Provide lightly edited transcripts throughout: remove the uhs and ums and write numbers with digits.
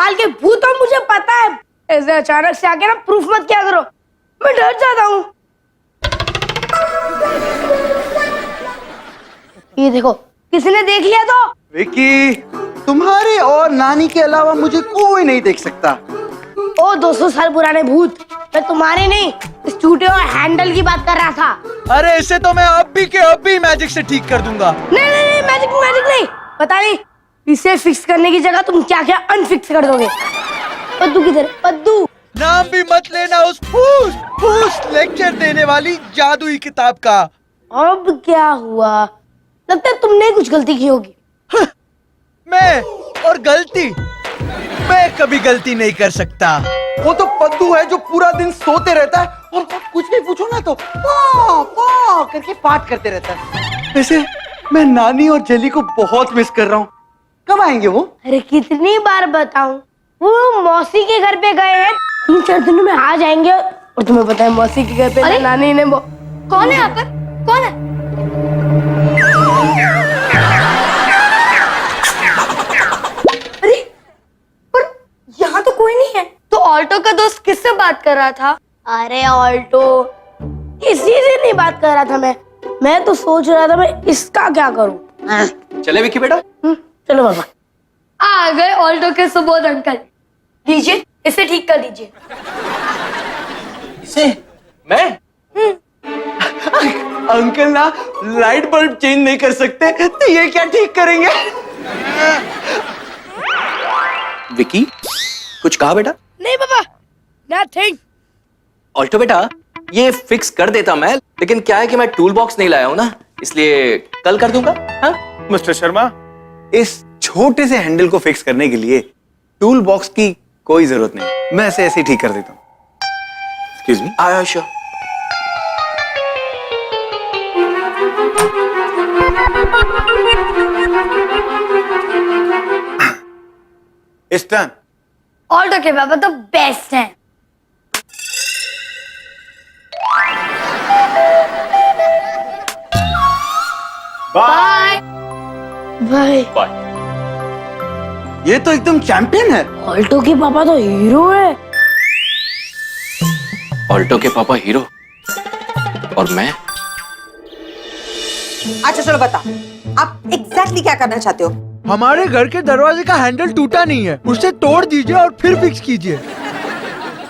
साल के भूत हो, मुझे पता है। ऐसे अचानक से आके ना प्रूफ मत क्या करो, मैं डर जाता हूँ। ये देखो, किसी ने देख लिया तो। विकी, तुम्हारे और नानी के अलावा मुझे कोई नहीं देख सकता। ओ 200 साल पुराने भूत, मैं तुम्हारे नहीं, इस टूटे हुए हैंडल की बात कर रहा था। अरे इसे तो मैं अभी के अभी मैजिक से ठीक कर दूंगा। नहीं नहीं नहीं, मैजिक नहीं, पता नहीं इसे फिक्स करने की जगह तुम क्या क्या अनफिक्स कर दोगे। पद्दू किधर? पद्दू नाम भी मत लेना उस फूस लेक्चर देने वाली जादुई किताब का। अब क्या हुआ? लगता है तुमने कुछ गलती की होगी। मैं और गलती? मैं कभी गलती नहीं कर सकता। वो तो पद्दू है जो पूरा दिन सोते रहता है और कुछ भी पूछो ना तो पा पा करके पाठ करते रहता है। वैसे मैं नानी और जेली को बहुत मिस कर रहा हूँ। कब आएंगे वो? अरे कितनी बार बताऊं, वो मौसी के घर पे गए हैं, 3-4 दिनों में आ जाएंगे। और तुम्हें पता है मौसी के घर पे नानी ने कौन है यहाँ पर? कौन है? अरे पर यहाँ तो कोई नहीं है। तो ऑल्टो का दोस्त किससे बात कर रहा था? अरे ऑल्टो किसी से नहीं बात कर रहा था। मैं तो सोच रहा था मैं इसका क्या करूं। चले विकी बेटा? चलो बाबा। आ गए ऑल्टो के सुबोध अंकल, लीजिए इसे ठीक कर दीजिए। इसे? मैं? अंकल ना लाइट बल्ब चेंज नहीं कर सकते तो ये क्या ठीक करेंगे? विकी कुछ कहा बेटा? नहीं बाबा, नथिंग। ऑल्टो बेटा ये फिक्स कर देता मैं, लेकिन क्या है कि मैं टूल बॉक्स नहीं लाया हूं ना, इसलिए कल कर दूंगा। हाँ? मिस्टर शर्मा, इस छोटे से हैंडल को फिक्स करने के लिए टूल बॉक्स की कोई जरूरत नहीं, मैं ऐसे ठीक कर देता हूँ। Excuse me. आया श्योर। इस टर्न ऑल्टो के बाबा तो बेस्ट हैं। बाय भाई बाय। ये तो एकदम चैंपियन है। ऑल्टो के पापा तो हीरो है। ऑल्टो के पापा हीरो और मैं? अच्छा चलो बताओ, आप एग्जैक्टली क्या करना चाहते हो? हमारे घर के दरवाजे का हैंडल टूटा नहीं है, उसे तोड़ दीजिए और फिर फिक्स कीजिए।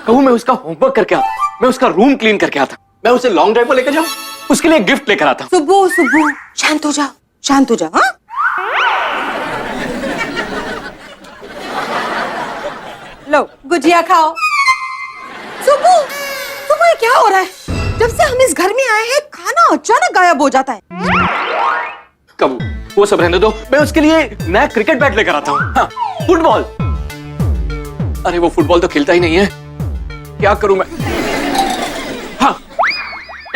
कहूँ मैं उसका होमवर्क करके आता, मैं उसका रूम क्लीन करके आता, मैं उसे लॉन्ग ड्राइव पर लेकर जाऊं, उसके लिए गिफ्ट लेकर आता। सुबह सुबह शांत हो जाओ, शांत हो जाओ। हाँ लो गुजिया खाओ। सुबह सुबह क्या हो रहा है? जब से हम इस घर में आए हैं खाना अचानक गायब हो जाता है। कब वो सब रहने दो, मैं उसके लिए नया क्रिकेट बैट लेकर आता हूँ। हाँ, फुटबॉल। अरे वो फुटबॉल तो खेलता ही नहीं है, क्या करूं मैं? हाँ,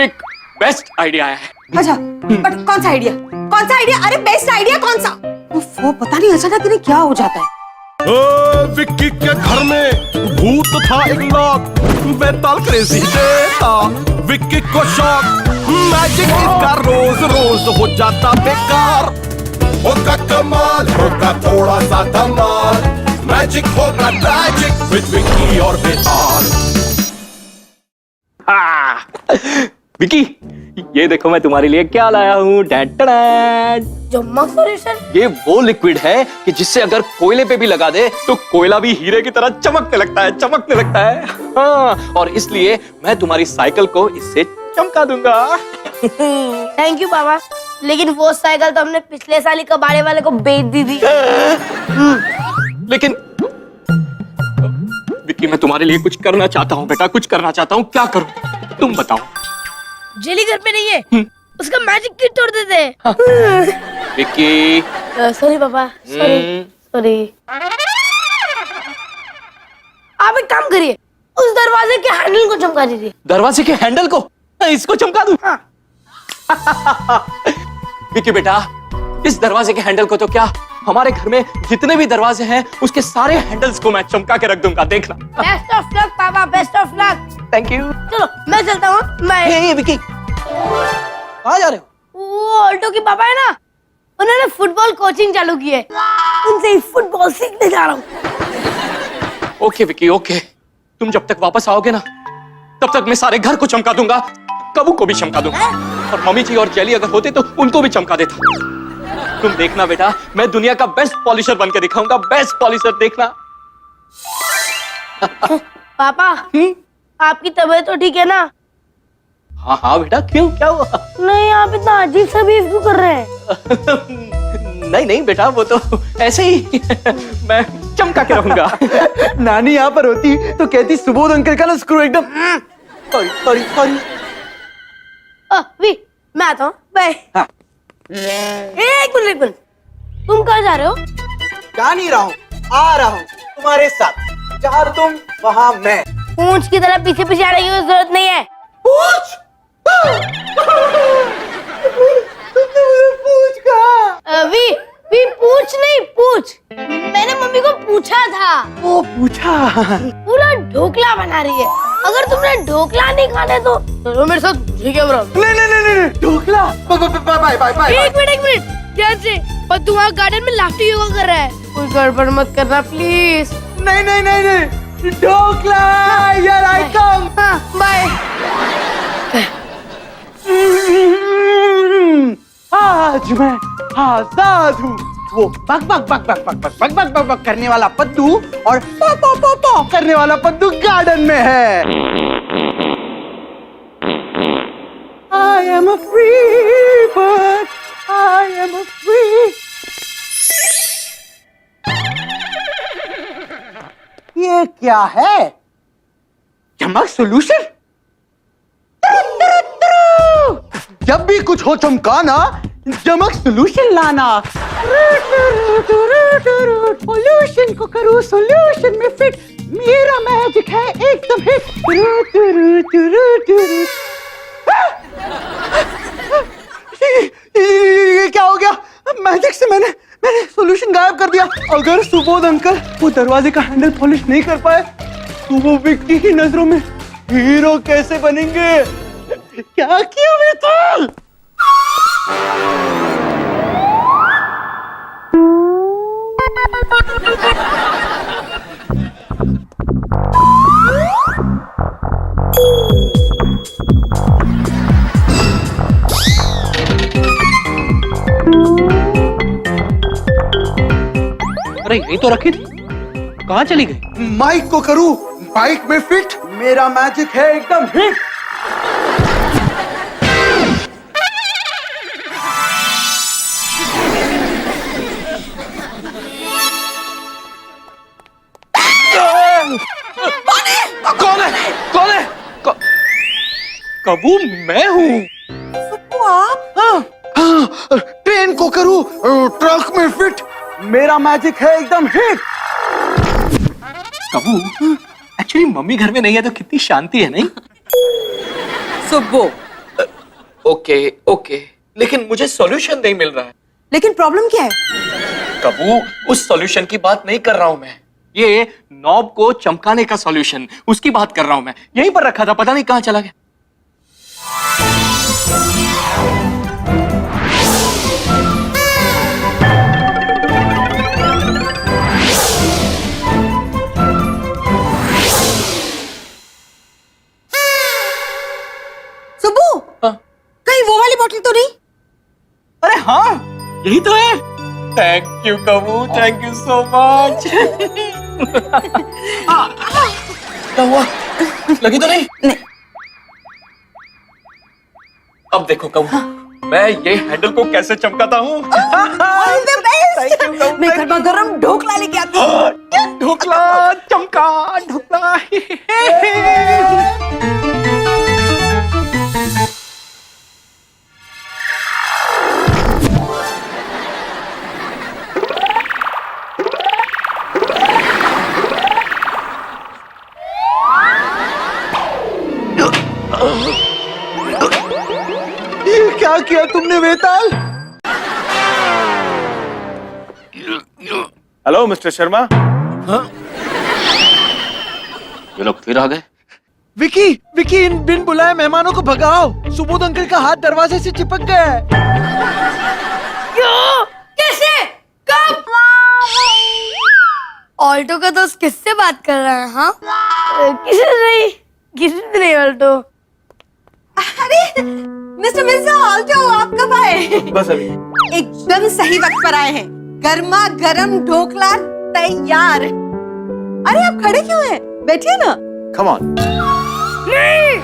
एक बेस्ट आइडिया आया है। अच्छा बट कौन सा आइडिया? कौन सा आइडिया? अरे बेस्ट आइडिया कौन सा? वो पता नहीं अचानक इन्हें क्या हो जाता है। विक्की के घर में भूत था एक लॉक, बेताल क्रेजी देता विक्की को शॉक, मैजिक इसका रोज रोज हो जाता बेकार, होगा कमाल होगा थोड़ा सा धमाल, मैजिक होगा ट्रैजिक विद विक्की और बेताल। विकी ये देखो मैं तुम्हारे लिए क्या लाया हूँ। जम्मा सॉल्यूशन। ये वो लिक्विड है कि जिससे अगर कोयले पे भी लगा दे तो कोयला भी हीरे की तरह चमकने लगता है, चमकने लगता है। हाँ, और इसलिए मैं तुम्हारी साइकिल को इससे चमका दूंगा। थैंक यू बाबा, लेकिन वो साइकिल तो हमने पिछले साल ही कबाड़े वाले को बेच दी थी। लेकिन विक्की मैं तुम्हारे लिए कुछ करना चाहता हूँ बेटा, कुछ करना चाहता हूँ, क्या करूँ तुम बताओ। जेली घर पे नहीं है, उसका मैजिक किट तोड़ देते हैं। विक्की सॉरी पापा, सॉरी। आप एक काम करिए, उस दरवाजे के हैंडल को चमका दीजिए। दरवाजे के हैंडल को? इसको चमका दूं? हाँ। विक्की बेटा इस दरवाजे के हैंडल को तो क्या, हमारे घर में जितने भी दरवाजे हैं उसके सारे हैंडल्स को मैं चमका के रख दूंगा, देखना। बेस्ट ऑफ लक पापा, best of luck. Thank you. चलो मैं चलता हूँ। मैं विक्की कहाँ जा रहे हो? वो ऑल्टो के पापा है ना, उन्होंने फुटबॉल कोचिंग चालू की है, उनसे ही फुटबॉल सीखने जा रहा हूँ। ओके विकी ओके, तुम जब तक वापस आओगे ना तब तक मैं सारे घर को चमका दूंगा, कबू को भी चमका दूंगा, और मम्मी जी और जेली अगर होते तो उनको भी चमका देता। तुम देखना बेटा, मैं दुनिया का बेस्ट पॉलिशर बन के दिखाऊंगा, बेस्ट पॉलिशर, देखना। पापा आपकी तबीयत तो ठीक है ना? हाँ हाँ बेटा, क्यों, क्या हुआ? नहीं, आप इतना अजीब सा बिहेव क्यों कर रहे हैं? नहीं नहीं बेटा, वो तो ऐसे ही मैं चमका के रहूंगा। नानी यहाँ पर होती तो कहती सुबोध अंकल का ना स्क्रू एकदम सॉरी सॉरी सॉरी। वी मैं आता हूँ, बाय। हाँ। एक मिनट, तुम कहाँ जा रहे हो? जा नहीं रहा हूँ, आ रहा हूँ तुम्हारे साथ, जहाँ तुम वहाँ मैं। पूंछ की तरह पीछे पीछे आने की कोई जरूरत नहीं है। पूछ तुमने मुझे पूछ कहा? वी पूछ नहीं, पूछ मैंने मम्मी को पूछा था। वो पूछा। पूरा ढोकला बना रही है, अगर तुमने ढोकला नहीं खाने तो चलो मेरे साथ, ठीक है ब्रो? नहीं ढोकला। Bye bye bye. एक मिनट ध्यान से, और तू वहाँ गार्डन में लाफ्टी योगा कर रहा है, कोई गड़बड़ मत करना प्लीज। नहीं ढोकला, यार आई कम। हाँ बाय। आज मैं आजाद हूँ। वो बक बक बक बक बक बक बक बक बक बक करने वाला पद्दू और पॉ पॉ पॉ पॉ करने वाला पद्दू गार्डन में है। I am a free bird. I am a free. ये क्या है? चमक सॉल्यूशन? जब भी कुछ हो चमकाना, चमक सॉल्यूशन लाना। सॉल्यूशन को करो सॉल्यूशन में फिट, मेरा मैजिक है एकदम हिट। ये क्या हो गया? मैजिक से मैंने सॉल्यूशन गायब कर दिया। अगर सुबोध अंकल वो दरवाजे का हैंडल पॉलिश नहीं कर पाए तो वो विक्की की नजरों में हीरो कैसे बनेंगे? क्या किया मित्तल? अरे यही तो रखी थी, कहाँ चली गई? माइक को करूं बाइक में फिट, मेरा मैजिक है एकदम हिट। कौन है? कबू मैं हूँ। ट्रेन को करूं ट्रक में फिट, मेरा मैजिक है एकदम हिट। कबू एक्चुअली मम्मी घर में नहीं है तो कितनी शांति है, नहीं? सुब्बू, ओके, लेकिन मुझे सॉल्यूशन नहीं मिल रहा है। लेकिन प्रॉब्लम क्या है? कबू उस सॉल्यूशन की बात नहीं कर रहा हूं मैं, ये नॉब को चमकाने का सॉल्यूशन, उसकी बात कर रहा हूं मैं। यहीं पर रखा था, पता नहीं कहां चला गया। सुब्बू, हाँ? कहीं वो वाली बोतल तो नहीं? अरे हाँ, यही तो है। थैंक यू कबू, थैंक यू सो मच। क्या हुआ? लगी तो नहीं? नहीं। अब देखो कबू, मैं ये हैंडल को कैसे चमकाता हूँ। All the best! Thank you, Kabu, मैं thank गर्मा गर्म ढोकला लेके आती हूँ। ढोकला चमका, ढोकला। ये क्या किया तुमने वेताल? Hello mister Sharma. ये लोग फिर आ गए। विकी इन बिन बुलाए मेहमानों को भगाओ। सुबोध अंकल का हाथ दरवाजे से चिपक गया है। क्यों? कैसे? कब? ऑल्टो का दोस्त किससे बात कर रहा है? हाँ किसी से नहीं ऑल्टो। अरे मिस्टर मिर्जा, ऑल्टो आप कब आए? बस अभी। एकदम सही वक्त पर आए हैं। गर्मा गर्म ढोकला तैयार। अरे आप खड़े क्यों हैं? बैठिए ना। Come on. नहीं,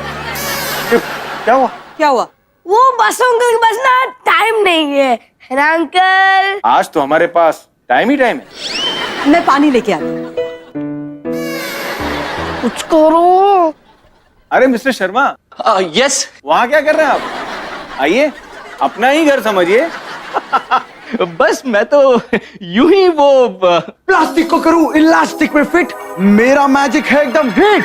क्या हुआ? क्या हुआ? वो बस अंकल के पास ना टाइम नहीं है ना अंकल। आज तो हमारे पास टाइम ही टाइम है। मैं पानी लेके आती हूँ। कुछ करो। अरे मिस्टर शर्मा, यस। वहाँ क्या कर रहे हैं आप? आइए, अपना ही घर समझिए। बस मैं तो यूं ही वो प्लास्टिक को करूं इलास्टिक में फिट, मेरा मैजिक है एकदम हिट।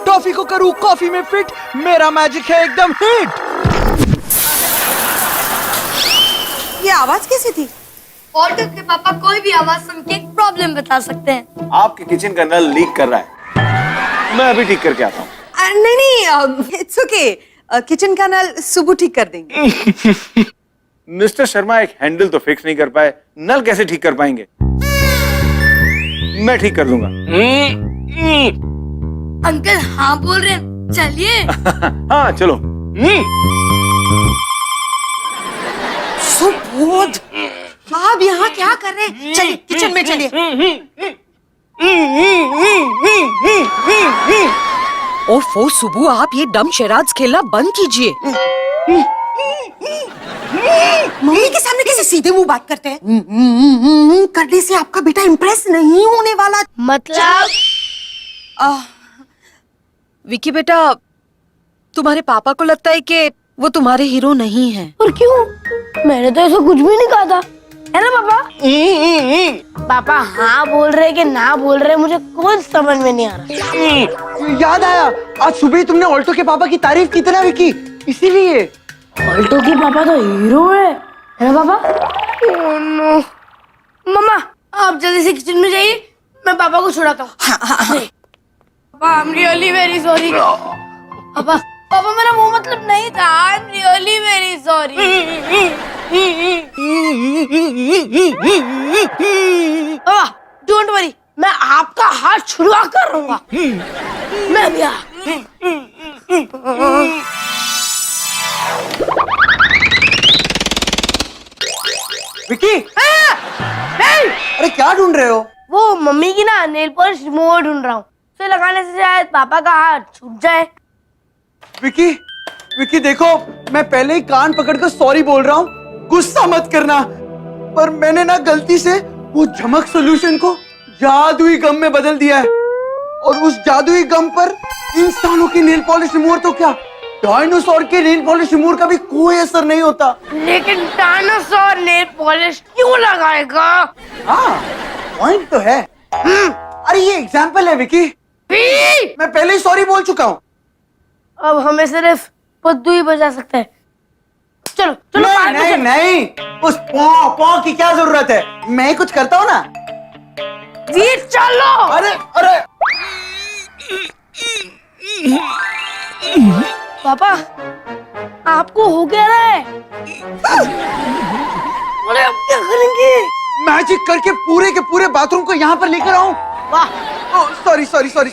टॉफी को करूं कॉफी में फिट, मेरा मैजिक है एकदम हिट। ये आवाज कैसी थी? ऑल्टो के पापा कोई भी आवाज सुन के प्रॉब्लम बता सकते हैं। आपके किचन का नल लीक कर रहा है, मैं अभी ठीक करके आता हूँ। नहीं, इट्स ओके। किचन का नल सुबह ठीक कर देंगे। मिस्टर शर्मा एक हैंडल तो फिक्स नहीं कर पाए, नल कैसे ठीक कर पाएंगे? मैं ठीक कर दूंगा। अंकल हाँ बोल रहे हैं, चलिए। हाँ चलो। सुबोध, आप यहाँ क्या कर रहे हैं? चलिए किचन में चलिए। ओफो सुबू, आप ये डम शराज खेलना बंद कीजिए। मम्मी के सामने कैसे सीधे मुंह बात करते हैं? करने से आपका बेटा इम्प्रेस नहीं होने वाला। मतलब विकी बेटा, तुम्हारे पापा को लगता है कि वो तुम्हारे हीरो नहीं हैं। और क्यों? मैंने तो ऐसा कुछ भी नहीं कहा था, है ना पापा? पापा हाँ बोल रहे कि ना बोल रहे मुझे कुछ समझ में नहीं आ रहा। याद आया, आज सुबह ही तुमने ऑल्टो के पापा की तारीफ की थी ना विकी, इसीलिए। ऑल्टो के पापा तो हीरो है ना पापा? Oh no. मम्मा आप जल्दी से किचन में जाइए, मैं पापा को छुड़ाता हूँ। पापा आई एम रियली वेरी सॉरी। पापा पापा मेरा वो मतलब नहीं था, आई एम रियली वेरी सॉरी। पापा डोंट वरी, मैं आपका हाथ छुड़वा कर रहूंगा। मैं भी विकी, अरे क्या ढूंढ रहे हो? वो मम्मी की ना नेल पॉलिश रिमूवर ढूंढ रहा हूँ, उसे लगाने से शायद पापा का हाथ छूट जाए। विकी, विकी देखो, मैं पहले ही कान पकड़कर सॉरी बोल रहा हूँ, गुस्सा मत करना। पर मैंने ना गलती से वो झमक सॉल्यूशन को जादुई गम में बदल दिया है, और उस जादुई गम पर इंसानों की नेल पॉलिश रिमूवर तो क्या, डायनासोर के नेल पॉलिश रिमूवर का भी कोई असर नहीं होता। लेकिन डायनासोर नेल पॉलिश क्यों लगाएगा? हाँ, पॉइंट तो है। अरे ये एग्जाम्पल है विकी, मैं पहले ही सॉरी बोल चुका हूँ। अब हमें सिर्फ पद्दू ही बजा सकते हैं। चलो चलो नहीं पार्क में नहीं चलो। नहीं, उस पॉ पॉ की क्या जरूरत है, मैं ही कुछ करता हूँ ना। जी चलो। अरे अरे पापा आपको हो क्या रहा है? अरे अब क्या करेंगे? मैजिक करके पूरे के पूरे बाथरूम को यहाँ पर लेकर आऊं। वाह, सॉरी सॉरी सॉरी।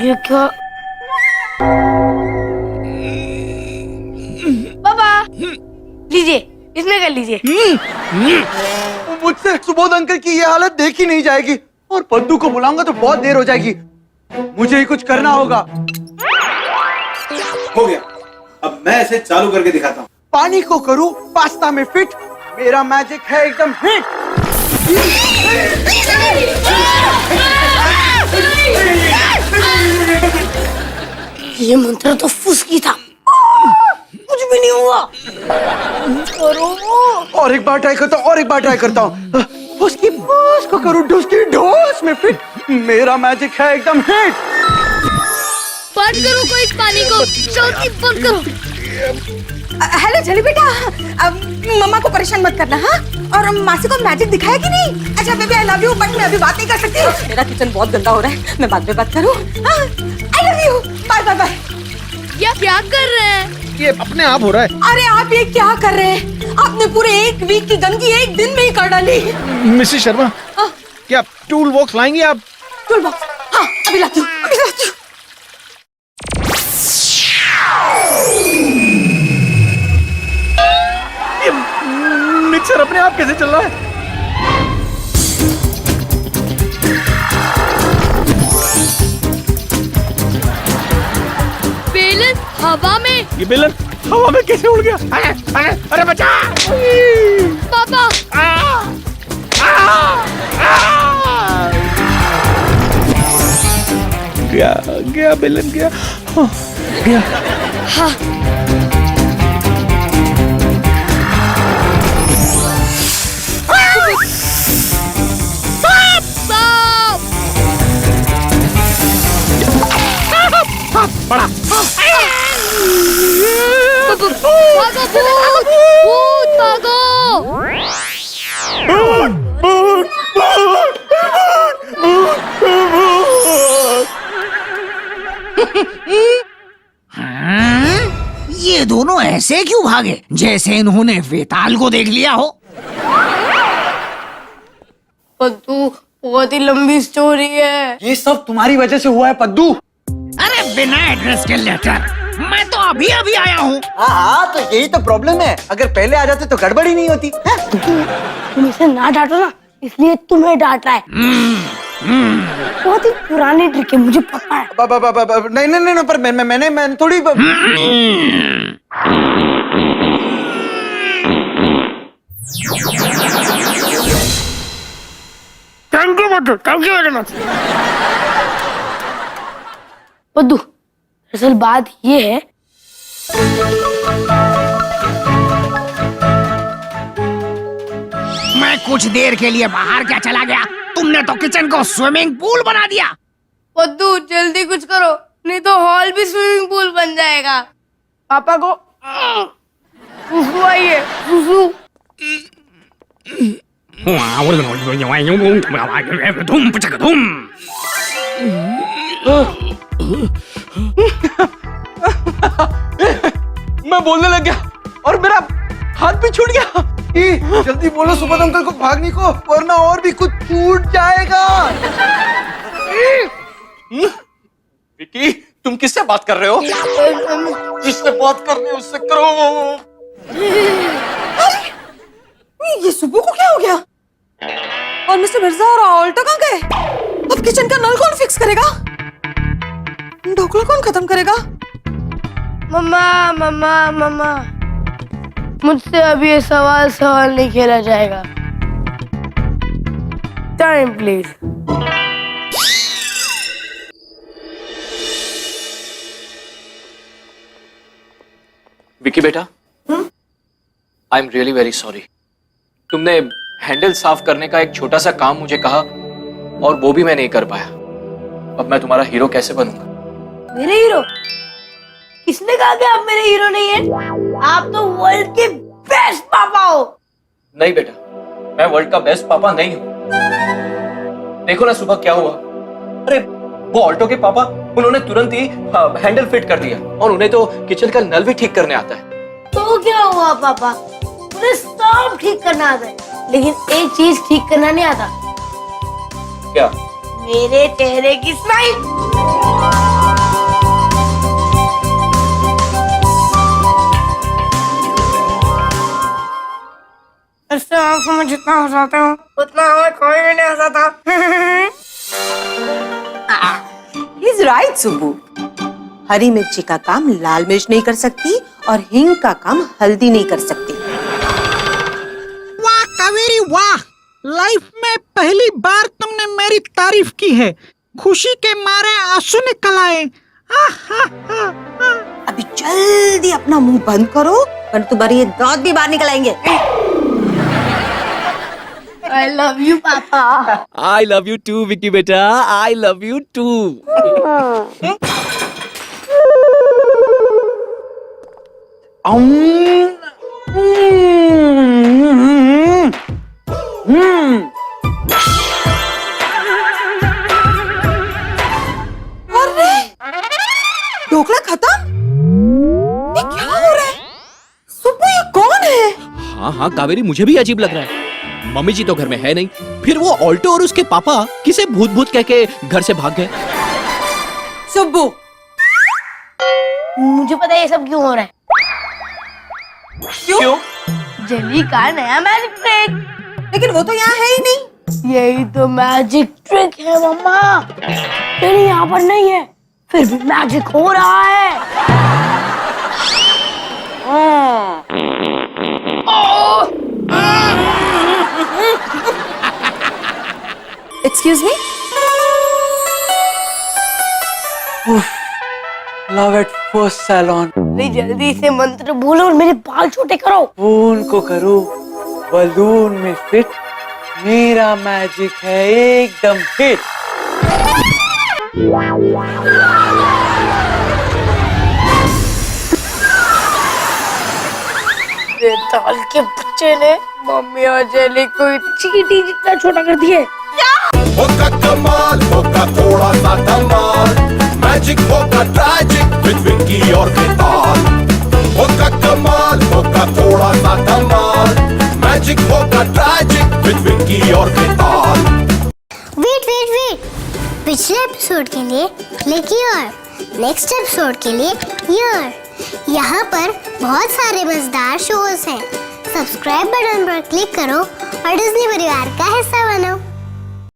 ये क्या? पापा लीजिए, इसमें कर लीजिए। मुझसे सुबोध अंकल की ये हालत देखी नहीं जाएगी, और पद्दू को बुलाऊंगा तो बहुत देर हो जाएगी। मुझे ही कुछ करना होगा। हो गया, अब मैं इसे चालू करके दिखाता हूँ। पानी को करूं पास्ता में फिट, मेरा मैजिक है एकदम हिट। ये मंत्र तो फुसकी था, कुछ भी नहीं हुआ। करो। और एक बार ट्राई करता हूँ, और एक बार ट्राई करता हूँ। उसकी बॉस को करूं डुस्की ढोस में फिट, मेरा मैजिक है एकदम हिट। बंद करो कोई पानी को, जल्दी बंद करो। हेलो जली बेटा, अब मम्मा को परेशान मत करना। हाँ, और मासी को मैजिक दिखाया कि नहीं? अच्छा baby I love you, but मैं अभी बात नहीं कर सकती, मेरा किचन बहुत गंदा हो रहा है, मैं बाद में बात करूँ। I love you, bye bye bye. क्या कर रहे हैं? ये अपने आप हो रहा है। अरे आप ये क्या कर रहे हैं? आपने पूरे एक वीक की गंदगी एक दिन में ही कर डाली। मिसेस शर्मा, हाँ, क्या टूल बॉक्स लाएंगे आप? टूल बॉक्स, हाँ अभी लाती हूँ, अभी लाती हूँ। ये मिक्सर अपने आप कैसे चल रहा है? बेलन हवा में। ये बेलन हवा में कैसे उड़ गया? अरे बचा! पापा गया गया बेलन गया। हाँ, गया। बड़ा भागो भूत भागो। ये दोनों ऐसे क्यों भागे जैसे इन्होंने वेताल को देख लिया हो? पद्दू बहुत ही लंबी स्टोरी है। ये सब तुम्हारी वजह से हुआ है पद्दू। अरे बिना एड्रेस के लेटर, मैं तो अभी अभी आया हूँ। हाँ तो यही तो प्रॉब्लम है, अगर पहले आ जाते तो गड़बड़ी नहीं होती। तुम इसे ना डांटो ना, इसलिए तुम्हें डांट रहा है। बहुत ही पुरानी ट्रिक है, मुझे पता है। नहीं नहीं नहीं, पर मैंने थोड़ी पद्दू, असल बात ये है, मैं कुछ देर के लिए बाहर क्या चला गया, तुमने तो किचन को स्विमिंग पूल बना दिया। पद्दू जल्दी कुछ करो, नहीं तो हॉल भी स्विमिंग पूल बन जाएगा। पापा को सुसु आई है, सुसु। मैं बोलने लग गया और मेरा हाथ भी छूट गया। जल्दी बोलो सुबह अंकल को भागने को, वरना और भी कुछ छूट जाएगा। विकी, तुम किससे बात कर रहे हो? जिससे बात करनी है उससे करो। ये सुबह को क्या हो गया? और मिस्टर मिर्जा और ऑल्टो कहाँ गए? अब किचन का नल कौन फिक्स करेगा? ढोकला कौन खत्म करेगा? मम्मा मम्मा मम्मा, मुझसे अब ये सवाल नहीं खेला जाएगा। Time please. विकी बेटा, I am really very sorry. तुमने हैंडल साफ करने का एक छोटा सा काम मुझे कहा और वो भी मैं नहीं कर पाया। अब मैं तुम्हारा हीरो कैसे बनूंगा? मेरे हीरो? किसने कहा कि आप मेरे हीरो नहीं हैं? आप तो वर्ल्ड के बेस्ट पापा हो। नहीं बेटा, मैं वर्ल्ड का बेस्ट पापा नहीं हूं। देखो ना सुबह क्या हुआ। अरे वो ऑल्टो के पापा, उन्होंने तुरंत ही हैंडल फिट कर दिया और उन्हें तो किचन का नल भी ठीक करने आता है। तो क्या हुआ पापा, मुझे सब ठीक करना आता है, लेकिन एक चीज ठीक करना नहीं आता। क्या? मेरे चेहरे की स्माइल। इससे आंखों में जितना हंसाते हो उतना हमें कोई भी नहीं हंसाता। He's right, Subbu. हरी मिर्ची का काम लाल मिर्च नहीं कर सकती और हींग का काम हल्दी नहीं कर सकती। वाह कावेरी वाह, लाइफ में पहली बार तुमने मेरी तारीफ की है। खुशी के मारे आंसू निकल आए। अभी जल्दी अपना मुंह बंद करो, वरना तुम्हारे ये दांत भी बाहर निकल आएंगे। I love you, पापा। I love you too, Vicky बेटा। I love you too. Dhokla खत्म? हाँ हाँ कावेरी, मुझे भी अजीब लग रहा है। मम्मी जी तो घर में है नहीं, फिर वो ऑल्टो और उसके पापा किसे भूत भूत कह के घर से भाग गए? सुब्बू, मुझे पता है ये सब क्यों हो रहा है। क्यों? जेली का नया मैजिक ट्रिक। लेकिन वो तो यहाँ है ही नहीं। यही तो मैजिक ट्रिक है मम्मा। जेली यहाँ पर नहीं है, फिर भी मैजिक हो रहा है। Excuse me, love at first saloon. नहीं, जल्दी से मंत्र बोलो और मेरे बाल छोटे करो। फूल को करो बलून में फिट, मेरा मैजिक है एकदम हिट। बेताल के बच्चे ने मम्मी और जेली को चींटी जितना छोटा कर दिए। होगा कमाल, होगा थोड़ा सा धमाल, मैजिक होगा ट्रैजिक विद विक्की और बेताल। होगा कमाल, होगा थोड़ा सा धमाल, मैजिक होगा ट्रैजिक विद विक्की और बेताल। वेट वेट वेट, पिछले एपिसोड के लिए क्लिक हियर, नेक्स्ट एपिसोड के लिए हियर। यहाँ पर बहुत सारे मजेदार शोज हैं। सब्सक्राइब बटन पर क्लिक करो और डिज्नी परिवार का हिस्सा बनो।